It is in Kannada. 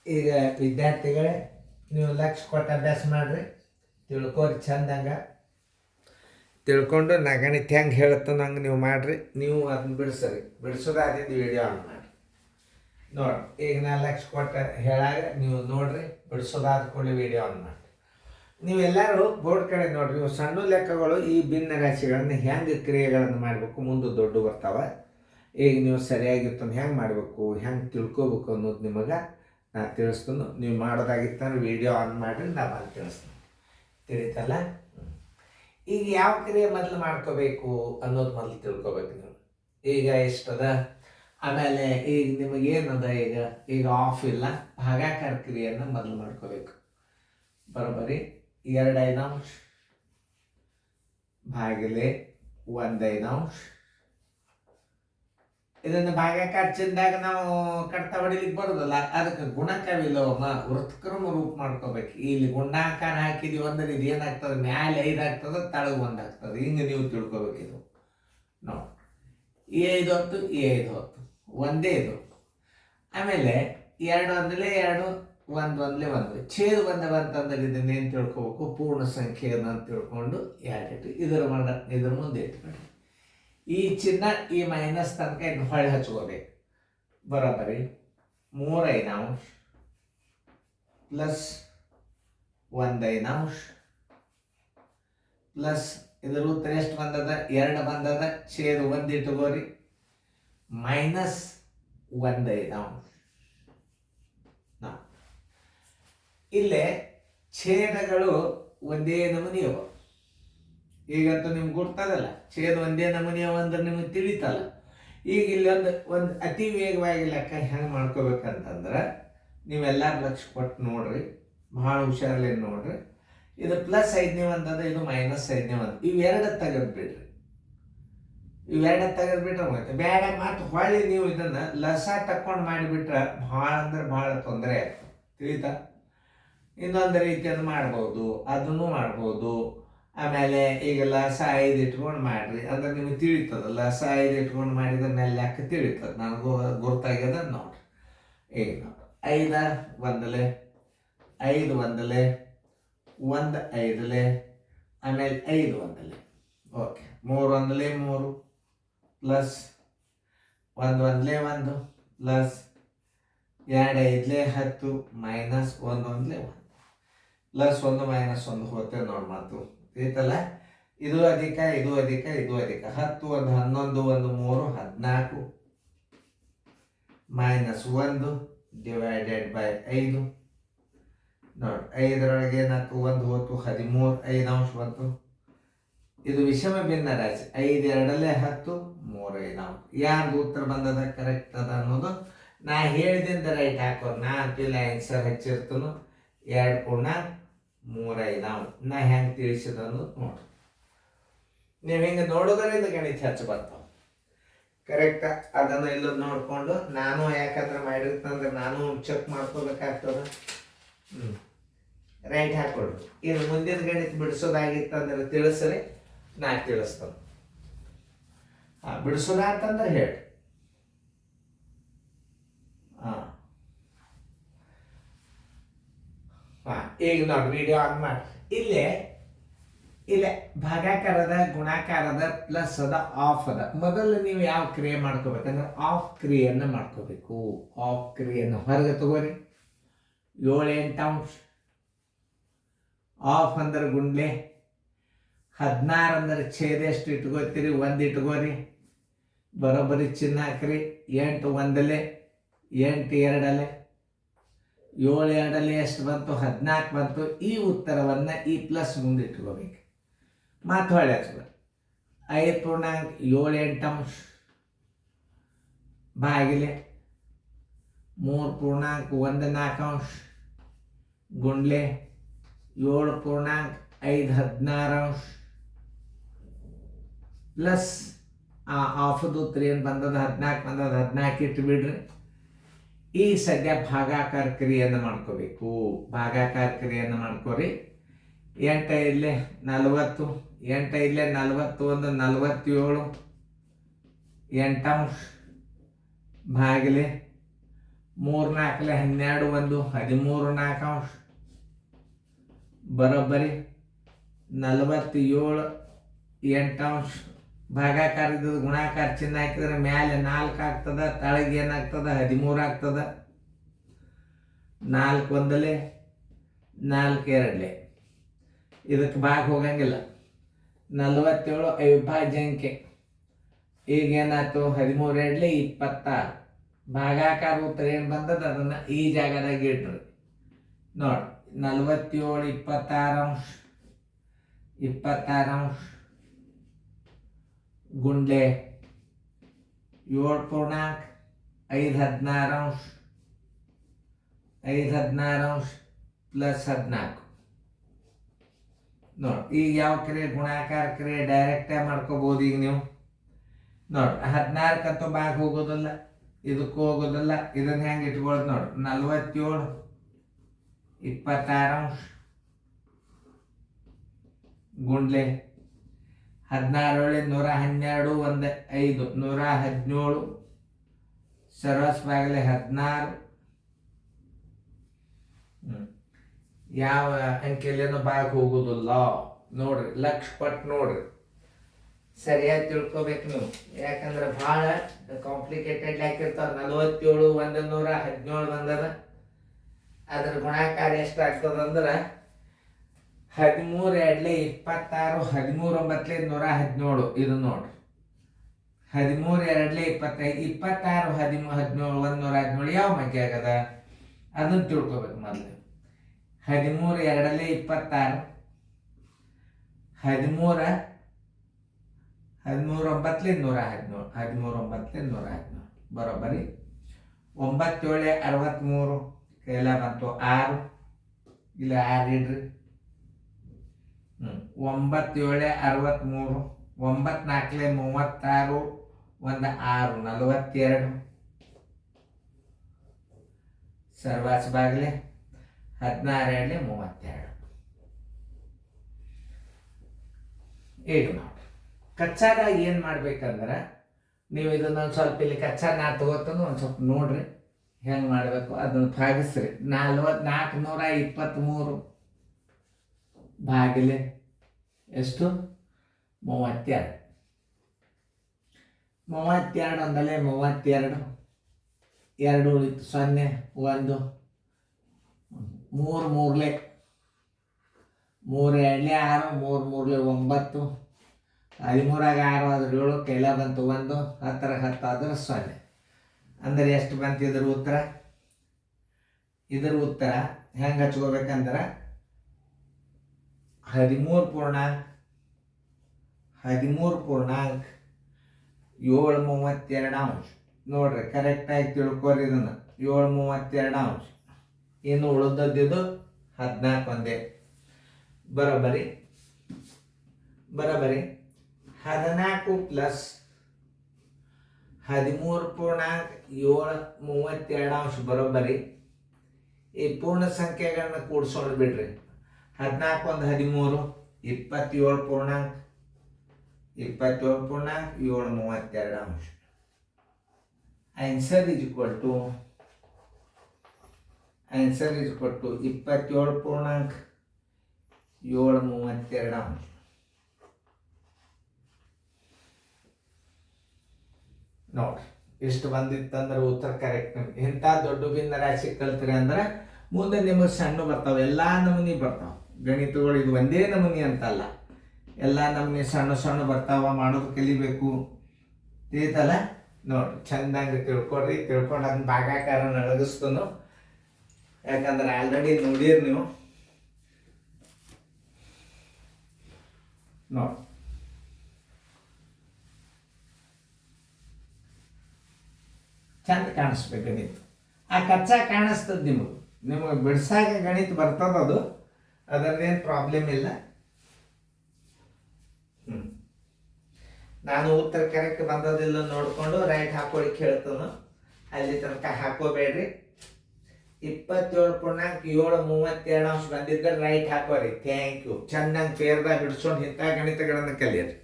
ಈಗ ವಿದ್ಯಾರ್ಥಿಗಳೇ, ನೀವು ಲಕ್ಷ್ಯ ಕೊಟ್ಟು ಅಭ್ಯಾಸ ಮಾಡಿರಿ, ತಿಳ್ಕೊರಿ ಚಂದಂಗ. ತಿಳ್ಕೊಂಡು ನಾ ಗಣಿತ ಹೆಂಗೆ ಹೇಳುತ್ತೋ ನಂಗೆ ನೀವು ಮಾಡಿರಿ. ನೀವು ಅದನ್ನ ಬಿಡಿಸ್ರಿ, ಬಿಡಿಸೋದಾದಿಂದ ವಿಡಿಯೋ ಆನ್ ಮಾಡಿ ನೋಡಿ. ಈಗ ನಾ ಲಕ್ಷ್ಯ ಕೊಟ್ಟು ಹೇಳಾಗ ನೀವು ನೋಡಿರಿ, ಬಿಡಿಸೋದಾದ ಕೂಡಲೇ ವಿಡಿಯೋ ಆನ್ ಮಾಡಿ. ನೀವೆಲ್ಲರೂ ಬೋರ್ಡ್ ಕಡೆ ನೋಡಿರಿ. ಇವು ಸಣ್ಣ ಲೆಕ್ಕಗಳು, ಈ ಭಿನ್ನ ರಾಶಿಗಳನ್ನು ಹೆಂಗೆ ಕ್ರಿಯೆಗಳನ್ನು ಮಾಡಬೇಕು, ಮುಂದೆ ದೊಡ್ಡ ಬರ್ತಾವೆ. ಈಗ ನೀವು ಸರಿಯಾಗಿರ್ತಂದು ಹೆಂಗೆ ಮಾಡಬೇಕು, ಹೆಂಗೆ ತಿಳ್ಕೊಬೇಕು ಅನ್ನೋದು ನಿಮಗೆ ನಾ ತಿಳಿಸ್ತೀನಿ. ನೀವು ಮಾಡೋದಾಗಿತ್ತಂದ್ರೆ ವಿಡಿಯೋ ಆನ್ ಮಾಡಿರಿ, ನಾ ಬಂದು ತಿಳಿಸ್ತೀನಿ. ತಿಳಿತಲ್ಲ? ಈಗ ಯಾವ ಕ್ರಿಯೆ ಮೊದಲು ಮಾಡ್ಕೋಬೇಕು ಅನ್ನೋದು ಮೊದಲು ತಿಳ್ಕೊಬೇಕು ನೀವು. ಈಗ ಎಷ್ಟದ, ಆಮೇಲೆ ಈಗ ನಿಮಗೇನದ, ಈಗ ಆಫ್ ಇಲ್ಲ, ಭಾಗಾಕಾರ ಕ್ರಿಯೆಯನ್ನು ಮೊದಲು ಮಾಡ್ಕೋಬೇಕು. ಬರೋಬ್ಬರಿ 2/5 ಭಾಗಿಲೆ 1/5. ಇದನ್ನು ಭಾಗಾಕಾರ ಚಿಂದಾಗ ನಾವು ಕಡ್ತಾ ಹೊಡಿಲಿಕ್ಕೆ ಬರೋದಲ್ಲ, ಅದಕ್ಕೆ ಗುಣಕ ವಿಲೋಮ ವೃತ್ಕರ್ಮ ರೂಪ ಮಾಡ್ಕೋಬೇಕು. ಇಲ್ಲಿ ಗುಣಾಕಾರ ಹಾಕಿದೀವಿ ಅಂದ್ರೆ ಇದು ಏನಾಗ್ತದೆ, ಮ್ಯಾಲೆ 5 ಆಗ್ತದೆ, ತಳಗ 1 ಆಗ್ತದೆ. ಹಿಂಗೆ ನೀವು ತಿಳ್ಕೊಬೇಕು. ಇದು ನೋಡಿ, ಈ 5 ಹೊತ್ತು, ಈ 5 ಹೊತ್ತು ಒಂದೇ ಇದು. ಆಮೇಲೆ 2 ಒಂದಲೇ 2, 1 ಒಂದಲೇ 1. ಛೇದ ಬಂತಂದ್ರೆ ಇದನ್ನೇನು ತಿಳ್ಕೊಬೇಕು, ಪೂರ್ಣ ಸಂಖ್ಯೆ ಅಂತ ತಿಳ್ಕೊಂಡು 2 ಇದ್ರ ಮುಂದೆ ಇಟ್ಕೊಳ್ಳಿ. ಈ ಚಿಹ್ನ ಈ ಮೈನಸ್ ತನಕ ಇನ್ನು ಹೊಳೆ ಹಚ್ಕೋಬೇಕು. ಬರೋಬ್ಬರಿ 3/5 ಪ್ಲಸ್ 1/5 ಪ್ಲಸ್ ಇದರ ಉತ್ತರ ಎಷ್ಟು ಬಂದದ, 2 ಬಂದದ. ಛೇದ 1 ಇಟ್ಕೋರಿ, ಮೈನಸ್ 1/5. ಇಲ್ಲೇ ಛೇದಗಳು ಒಂದೇ ನಮೂನಿ ಅವ. ಈಗಂತೂ ನಿಮ್ಗೆ ಗೊತ್ತದಲ್ಲ, ಛೇದ ಒಂದೇ ನಮೂನಿ ಅವ ಅಂದ್ರೆ ನಿಮಗೆ ತಿಳಿತಲ್ಲ. ಈಗ ಇಲ್ಲಿ ಒಂದು ಅತಿ ವೇಗವಾಗಿ ಲೆಕ್ಕ ಹೆಂಗೆ ಮಾಡ್ಕೋಬೇಕಂತಂದ್ರೆ, ನೀವೆಲ್ಲರೂ ಲಕ್ಷ್ಯ ಕೊಟ್ಟು ನೋಡ್ರಿ, ಭಾಳ ಹುಷಾರಲ್ಲಿ ನೋಡ್ರಿ. ಇದು +5ನೇ ಒಂದದ, ಇದು -5ನೇ ಒಂದು. ಇವೆರಡು ತೆಗೆದ್ಬಿಡ್ರಿ. ಇವೆರಡು ತೆಗೆದ್ಬಿಟ್ರೆ ಹೋಗುತ್ತೆ. ಬೇಡ ಮತ್ತು ಹೊಳ್ಳಿ ನೀವು ಇದನ್ನು ಲಸ ತಕ್ಕೊಂಡು ಮಾಡಿಬಿಟ್ರೆ ಭಾಳ ಅಂದ್ರೆ ಭಾಳ ತೊಂದರೆ ಆಗ್ತದೆ. ತಿಳಿತಾ? ಇನ್ನೊಂದು ರೀತಿಯನ್ನು ಮಾಡ್ಬೋದು, ಅದನ್ನು ಮಾಡ್ಬೋದು. ಆಮೇಲೆ ಈಗ ಲಸ 5 ಇಟ್ಕೊಂಡು ಮಾಡ್ರಿ ಅಂದ್ರೆ ನಿಮಗೆ ತಿಳಿತದ. ಲಸ 5 ಇಟ್ಕೊಂಡು ಮಾಡಿದ್ರೆ ಮೇಲೆ ಲೆಕ್ಕ ತಿಳಿತದೆ. ನನಗೂ ಗೊತ್ತಾಗ್ಯದ ನೋಡ್ರಿ. ಈಗ ನೋಡಿ, 5 ಒಂದಲೆ 5 ಒಂದಲೆ 1 5ಲೆ, ಆಮೇಲೆ 5 ಒಂದಲೆ. ಓಕೆ, 3 ಒಂದಲೆ 3 ಪ್ಲಸ್ 1 ಒಂದಲೆ 1 ಪ್ಲಸ್ 2 5ಲೆ 10 ಮೈನಸ್ 1 ಒಂದಲೆ 1 ಪ್ಲಸ್ 1 ಮೈನಸ್ 1 ಹೋಗ್ತೇವೆ ನೋಡಿ. ಮಾತು ತಿಳಿತಲ್ಲ? ಇದು ಅಧಿಕ, ಇದು ಅಧಿಕ, ಇದು ಅಧಿಕ. 10 1 11 1 3 14 ಮೈನಸ್ 1 ಡಿವೈಡೆಡ್ ಬೈ 5 ನೋಡಿ. 5ರೊಳಗೆ 4 1 ಹೋಯ್ತು, 13 5 ಬಂತು. ಇದು ವಿಷಮ ಭಿನ್ನ ರಾಶಿ. 5 2ಲೆ 10 3 5. ಯಾರ್ದು ಉತ್ತರ ಬಂದದ ಕರೆಕ್ಟ್ ಅದ ಅನ್ನೋದು ನಾ ಹೇಳಿದಿಂದ ರೈಟ್ ಹಾಕೋರು. ನಾ ಅಂತಿಲ್ಲ ಆನ್ಸರ್ ಹಚ್ಚಿರ್ತನು. 2 ಪೂರ್ಣ 3 5. ನಾ ಹೆಂಗೆ ತಿಳಿಸಿದ ಅನ್ನೋದು ನೋಡ್ರಿ. ನೀವು ಹಿಂಗೆ ನೋಡೋದ್ರಿಂದ ಗಣಿತ ಹೆಚ್ಚು ಬರ್ತಾವ. ಕರೆಕ್ಟಾ? ಅದನ್ನು ಇಲ್ಲ ನೋಡಿಕೊಂಡು ನಾನು ಯಾಕಂದ್ರೆ ಮಾಡಿರ್ತಂದ್ರೆ ನಾನು ಚೆಕ್ ಮಾಡ್ಕೋಬೇಕಾಗ್ತದ. ರೈಟ್ ಹಾಕೊಡ್ರಿ. ಇನ್ನು ಮುಂದಿನ ಗಣಿತ ಬಿಡಿಸೋದಾಗಿತ್ತಂದ್ರೆ ತಿಳಿಸ್ರಿ, ನಾ ತಿಳಿಸ್ತೇನೆ. ಬಿಡಿಸೋದಾತಂದ್ರೆ ಹೇಳಿ. ಈಗ ನೋಡಿ, ವಿಡಿಯೋ ಆನ್ ಮಾಡಿ. ಇಲ್ಲೇ ಭಾಗಾಕಾರದ, ಗುಣಾಕಾರದ, ಪ್ಲಸ್ ಅದ, ಆಫ್ ಅದ. ಮೊದಲು ನೀವು ಯಾವ ಕ್ರಿಯೆ ಮಾಡ್ಕೋಬೇಕಂದ್ರೆ ಆಫ್ ಕ್ರಿಯೆಯನ್ನು ಮಾಡ್ಕೋಬೇಕು. ಆಫ್ ಕ್ರಿಯೆಯನ್ನು ಹೊರಗೆ ತಗೋರಿ. 7 8 ಆಫ್ ಅಂದ್ರೆ ಗುಂಡ್ಲೆ. 16 ಅಂದ್ರೆ ಛೇದ ಎಷ್ಟು ಇಟ್ಕೋತೀರಿ, 1 ಇಟ್ಕೋರಿ. ಬರೋಬ್ಬರಿ ಚಿನ್ನ ಹಾಕ್ರಿ. 8 ಒಂದಲೆ 8 2ಲೆ 7 2ಲೆ ಎಷ್ಟು ಬಂತು, 14 ಬಂತು. ಈ ಉತ್ತರವನ್ನು ಈ ಪ್ಲಸ್ ಮುಂದೆ ಇಟ್ಕೋಬೇಕು. ಮಾತು ಹೊಳೆ ಹಚ್ಬೇಕು. 5 ಪೂರ್ಣಾಂಕ 7 8 ಭಾಗಿಲೆ 3 ಪೂರ್ಣಾಂಕ 1 4 ಗುಂಡ್ಲೆ 7 ಪೂರ್ಣಾಂಕ 5 16 ಪ್ಲಸ್ ಆಫದು 3 ಏನು ಬಂದದ, 14 ಬಂದದ. 14 ಇಟ್ಟು ಬಿಡ್ರಿ. ಈ ಸದ್ಯ ಭಾಗಾಕಾರ ಕ್ರಿಯೆಯನ್ನು ಮಾಡ್ಕೋಬೇಕು. ಭಾಗಾಕಾರ ಕ್ರಿಯೆಯನ್ನು ಮಾಡ್ಕೋರಿ. 8 5ಲೆ 40, 8 5ಲೆ 41 47 8 ಭಾಗಿಲೆ 3 4 12 1 13 4 ಬರೋಬ್ಬರಿ 47 8 ಭಾಗಾಕಾರ ಇದ್ದದ್ದು ಗುಣಾಕಾರ ಚಿಹ್ನೆ ಹಾಕಿದ್ರೆ ಮ್ಯಾಲೆ 4 ಆಗ್ತದ, ತಳಗೆ ಏನಾಗ್ತದ 13 ಆಗ್ತದ. 4 1 4 2 ಇದಕ್ಕೆ ಭಾಗ ಹೋಗಂಗಿಲ್ಲ. 47 ಅವಿಭಾಜ್ಯ ಅಂಕೆ. ಈಗ ಏನಾಯ್ತು 13 2 26 ಭಾಗಾಕಾರ ಉತ್ತರ ಏನು ಬಂದದ ಅದನ್ನ ಈ ಜಾಗದಾಗ ಇಟ್ರಿ ನೋಡಿ. 47 26 ಗುಂಡ್ಲೆ 7 ಪೂರ್ಣಾಂಕ 5 16 5 16 ಪ್ಲಸ್ 14 ನೋಡಿ. ಈಗ ಯಾವ ಕ್ರಿಯೆ ಗುಣಾಕಾರ ಕ್ರಿಯೆ ಡೈರೆಕ್ಟಾಗಿ ಮಾಡ್ಕೋಬೋದು. ಈಗ ನೀವು ನೋಡಿ 14 ಭಾಗ ಹೋಗೋದಿಲ್ಲ, ಇದಕ್ಕೂ ಹೋಗೋದಿಲ್ಲ. ಇದನ್ನ ಹೆಂಗೆ ಇಟ್ಕೊಳ್ಳೋದು ನೋಡಿ. 47 26 ಗುಂಡ್ಲೆ 16 112 1 5 117 ಸರ್ವಸ್ ಬಾಗಿಲೆ 16. ಯಾವ ಅಂಕೆಯಲ್ಲೇನು ಭಾಗ ಹೋಗುದಿಲ್ಲ ನೋಡ್ರಿ. ಲಕ್ಷ ಪಟ್ಟು ನೋಡ್ರಿ, ಸರಿಯಾಗಿ ತಿಳ್ಕೊಬೇಕು ನೀವು. ಯಾಕಂದ್ರೆ ಭಾಳ ಕಾಂಪ್ಲಿಕೇಟೆಡ್ ಹಾಕಿರ್ತಾವ. 47 117 ಬಂದದ. ಅದ್ರ ಗುಣಾಕಾರ ಎಷ್ಟಾಗ್ತದಂದ್ರೆ 13 2 26 13 9 117. ಇದು ನೋಡ್ರಿ 13 2 25 26 13 17 117 ಯಾವ ಸಂಖ್ಯೆ ಆಗದ ಅದನ್ನ ತಿಳ್ಕೊಬೇಕು ಮೊದಲು. 13 2 26 13 9 117 13 9 117 ಬರೋಬ್ಬರಿ. 9 7 63 ಕೈಲ ಬಂತು 6 ಇಲ್ಲ 6 ಇಡ್ರಿ. 9 7 63 9 4 36 1 6 42 ಸರ್ವಾಸ್ ಬಾಗ್ಲೆ 16 2 32. ಈಗ ನೋಡಿ ಕಚ್ಚಾದಾಗ ಏನು ಮಾಡ್ಬೇಕಂದ್ರೆ ನೀವು ಇದನ್ನ ಒಂದು ಸ್ವಲ್ಪ ಇಲ್ಲಿ ಕಚ್ಚಾ ನಾ ತಗೋತಂದು ಒಂದು ಸ್ವಲ್ಪ ನೋಡ್ರಿ ಹೆಂಗೆ ಮಾಡಬೇಕು. ಅದನ್ನು ಭಾಗಿಸ್ರಿ. 423 ಭಾಗಿಲೆ ಎಷ್ಟು 32. 32 ಒಂದಲೇ 32 2 ಉಳಿತು 0 1 3 3 3 2 6 3 3 9 13 6 ಆದ್ರೆ 7 ಕೈಲ ಬಂತು 1 10 10 ಆದ್ರೆ 0. ಅಂದರೆ ಎಷ್ಟು ಬಂತು ಇದ್ರ ಉತ್ತರ? ಇದ್ರ ಉತ್ತರ ಹೆಂಗೆ ಹಚ್ಕೋಬೇಕಂದ್ರೆ 13 ಪೂರ್ಣಾಂಕ 732 ನೋಡ್ರಿ. ಕರೆಕ್ಟಾಗಿ ತಿಳ್ಕೊರಿ ಇದನ್ನು. 732 ಇನ್ನು ಉಳಿದದ್ದು 14 ಒಂದೇ. ಬರೋಬ್ಬರಿ 14 ಪ್ಲಸ್ 13.732 ಬರೋಬ್ಬರಿ. ಈ ಪೂರ್ಣ ಸಂಖ್ಯೆಗಳನ್ನ ಕೂಡಿಸೋಣ ಬಿಡ್ರಿ. 14 1 13 27.732. Answer is equal to 27.732. ನೋಡ್ರಿ ಇಷ್ಟು ಬಂದಿತ್ತಂದ್ರೆ ಉತ್ತರ ಕರೆಕ್ಟ್. ಇಂಥ ದೊಡ್ಡ ಭಿನ್ನ ರಾಶಿ ಕಲ್ತ್ರಿ ಅಂದ್ರೆ ಮುಂದೆ ನಿಮಗೆ ಸಣ್ಣ ಬರ್ತಾವೆ, ಎಲ್ಲ ನಮೂನಿ ಬರ್ತಾವೆ ಗಣಿತಗಳು. ಇದು ಒಂದೇ ನಮೂನಿ ಅಂತಲ್ಲ, ಎಲ್ಲ ನಮೂನಿ ಸಣ್ಣ ಸಣ್ಣ ಬರ್ತಾವ. ಮಾಡೋದು ಕಲಿಬೇಕು ತಿಳಿತಲ್ಲ. ನೋಡ್ರಿ ಚಂದಂಗೆ ತಿಳ್ಕೊಡ್ರಿ. ತಿಳ್ಕೊಂಡು ಅದನ್ನ ಭಾಗಾಕಾರ ನಡಗಿಸ್ತನು. ಯಾಕಂದ್ರೆ ಆಲ್ರೆಡಿ ನೋಡಿರಿ ನೀವು. ನೋಡಿ ಚಂದ ಕಾಣಿಸ್ಬೇಕು ಗಣಿತ. ಆ ಕಚ್ಚಾ ಕಾಣಿಸ್ತದ ನಿಮಗೆ ಬಿಡ್ಸಾಗ ಗಣಿತ ಬರ್ತದ. ಅದರದ್ದೇನು ಪ್ರಾಬ್ಲಮ್ ಇಲ್ಲ. ನಾನು ಉತ್ತರ ಕರೆಕ್ಟ್ ಬಂದದಿಲ್ಲ ನೋಡಿಕೊಂಡು ರೈಟ್ ಹಾಕೊಳ್ಳಿಕ್ಕೆ ಹೇಳ್ತಾನು. ಅಲ್ಲಿ ತನಕ ಹಾಕೋಬೇಡ್ರಿ. 27.732 ಬಂದಿದ್ರೆ ರೈಟ್ ಹಾಕೋರಿ. Thank you. ಚೆನ್ನಾಗಿ ಫೇರ್ದಾಗ ಬಿಡಿಸ್ಕೊಂಡು ಇಂಥ ಗಣಿತಗಳನ್ನು ಕಲಿಯಿರಿ.